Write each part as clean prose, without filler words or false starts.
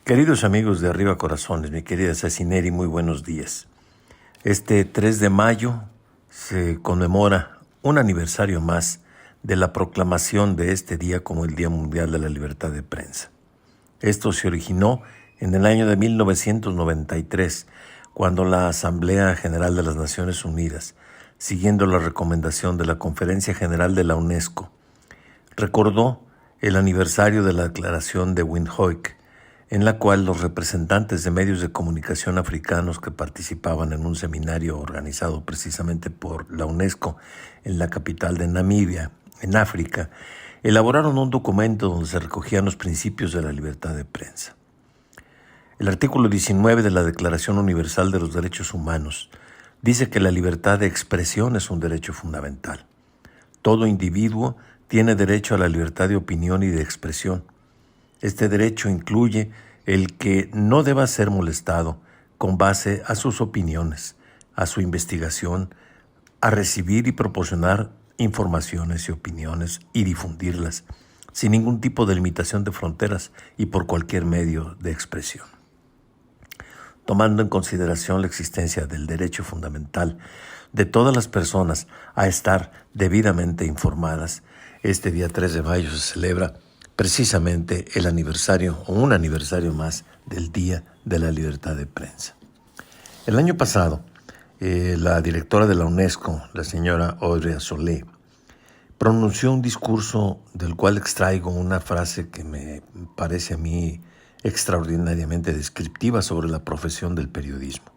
Queridos amigos de Arriba Corazones, mi querida Sacineri, muy buenos días. Este 3 de mayo se conmemora un aniversario más de la proclamación de este día como el Día Mundial de la Libertad de Prensa. Esto se originó en el año de 1993, cuando la Asamblea General de las Naciones Unidas, siguiendo la recomendación de la Conferencia General de la UNESCO, recordó el aniversario de la Declaración de Windhoek, en la cual los representantes de medios de comunicación africanos que participaban en un seminario organizado precisamente por la UNESCO en la capital de Namibia, en África, elaboraron un documento donde se recogían los principios de la libertad de prensa. El artículo 19 de la Declaración Universal de los Derechos Humanos dice que la libertad de expresión es un derecho fundamental. Todo individuo tiene derecho a la libertad de opinión y de expresión. Este derecho incluye el que no deba ser molestado con base a sus opiniones, a su investigación, a recibir y proporcionar informaciones y opiniones y difundirlas, sin ningún tipo de limitación de fronteras y por cualquier medio de expresión. Tomando en consideración la existencia del derecho fundamental de todas las personas a estar debidamente informadas, este día 3 de mayo se celebra precisamente el aniversario o un aniversario más del Día de la Libertad de Prensa. El año pasado, la directora de la UNESCO, la señora Audrey Azoulay, pronunció un discurso del cual extraigo una frase que me parece a mí extraordinariamente descriptiva sobre la profesión del periodismo.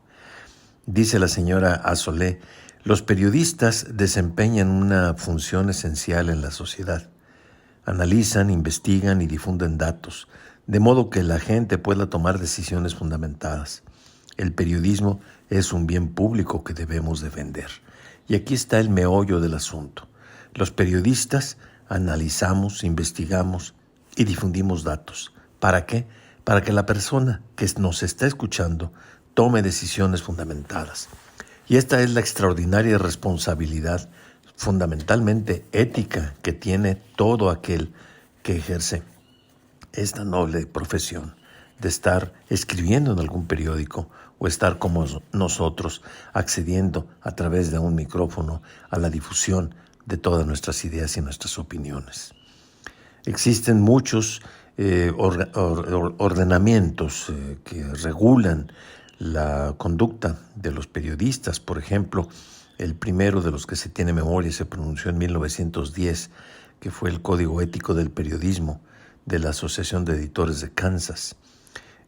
Dice la señora Azoulay: los periodistas desempeñan una función esencial en la sociedad. Analizan, investigan y difunden datos, de modo que la gente pueda tomar decisiones fundamentadas. El periodismo es un bien público que debemos defender. Y aquí está el meollo del asunto. Los periodistas analizamos, investigamos y difundimos datos. ¿Para qué? Para que la persona que nos está escuchando tome decisiones fundamentadas. Y esta es la extraordinaria responsabilidad fundamentalmente ética que tiene todo aquel que ejerce esta noble profesión de estar escribiendo en algún periódico o estar como nosotros accediendo a través de un micrófono a la difusión de todas nuestras ideas y nuestras opiniones. Existen muchos ordenamientos que regulan la conducta de los periodistas. Por ejemplo, el primero de los que se tiene memoria se pronunció en 1910, que fue el Código Ético del Periodismo de la Asociación de Editores de Kansas.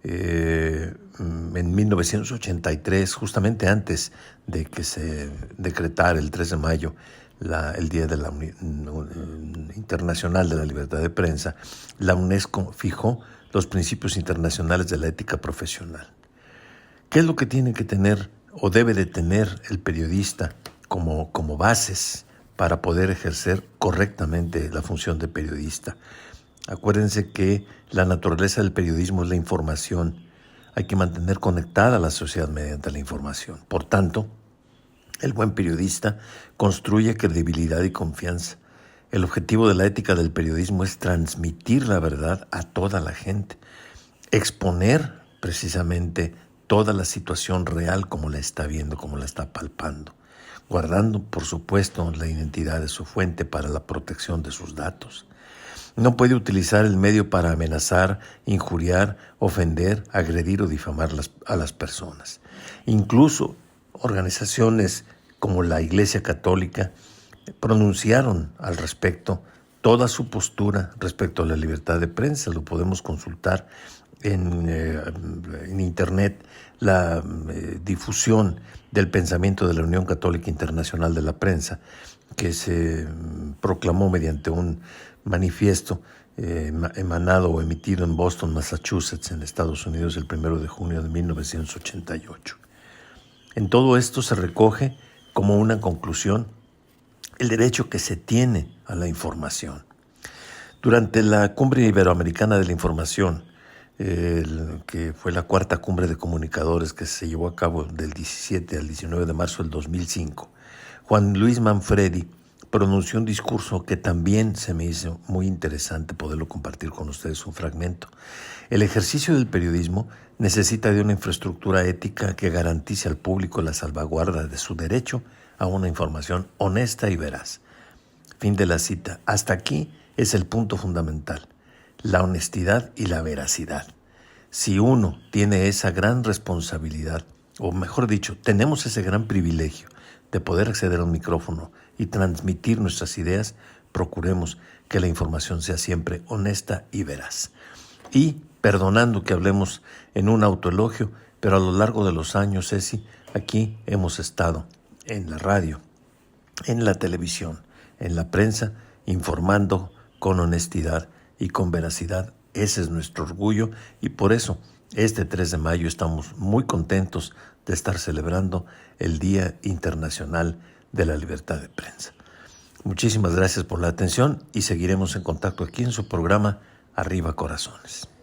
En 1983, justamente antes de que se decretara el 3 de mayo el Día de la Internacional de la Libertad de Prensa, la UNESCO fijó los principios internacionales de la ética profesional. ¿Qué es lo que tiene que tener o debe de tener el periodista como bases para poder ejercer correctamente la función de periodista? Acuérdense que la naturaleza del periodismo es la información. Hay que mantener conectada a la sociedad mediante la información. Por tanto, el buen periodista construye credibilidad y confianza. El objetivo de la ética del periodismo es transmitir la verdad a toda la gente, exponer precisamente toda la situación real como la está viendo, como la está palpando, guardando, por supuesto, la identidad de su fuente para la protección de sus datos. No puede utilizar el medio para amenazar, injuriar, ofender, agredir o difamar a las personas. Incluso organizaciones como la Iglesia Católica pronunciaron al respecto toda su postura respecto a la libertad de prensa. Lo podemos consultar en Internet, la difusión del pensamiento de la Unión Católica Internacional de la Prensa, que se proclamó mediante un manifiesto emanado o emitido en Boston, Massachusetts, en Estados Unidos, el 1 de junio de 1988. En todo esto se recoge como una conclusión el derecho que se tiene a la información. Durante la Cumbre Iberoamericana de la Información, que fue la cuarta cumbre de comunicadores que se llevó a cabo del 17 al 19 de marzo del 2005, Juan Luis Manfredi pronunció un discurso que también se me hizo muy interesante poderlo compartir con ustedes, un fragmento. El ejercicio del periodismo necesita de una infraestructura ética que garantice al público la salvaguarda de su derecho a una información honesta y veraz. Fin de la cita. Hasta aquí es el punto fundamental, la honestidad y la veracidad. Si uno tiene esa gran responsabilidad, o mejor dicho, tenemos ese gran privilegio de poder acceder a un micrófono y transmitir nuestras ideas, procuremos que la información sea siempre honesta y veraz. Y perdonando que hablemos en un autoelogio, pero a lo largo de los años, Ceci, aquí hemos estado en la radio, en la televisión, en la prensa, informando con honestidad y con veracidad. Ese es nuestro orgullo y por eso este 3 de mayo estamos muy contentos de estar celebrando el Día Internacional de la Libertad de Prensa. Muchísimas gracias por la atención y seguiremos en contacto aquí en su programa Arriba Corazones.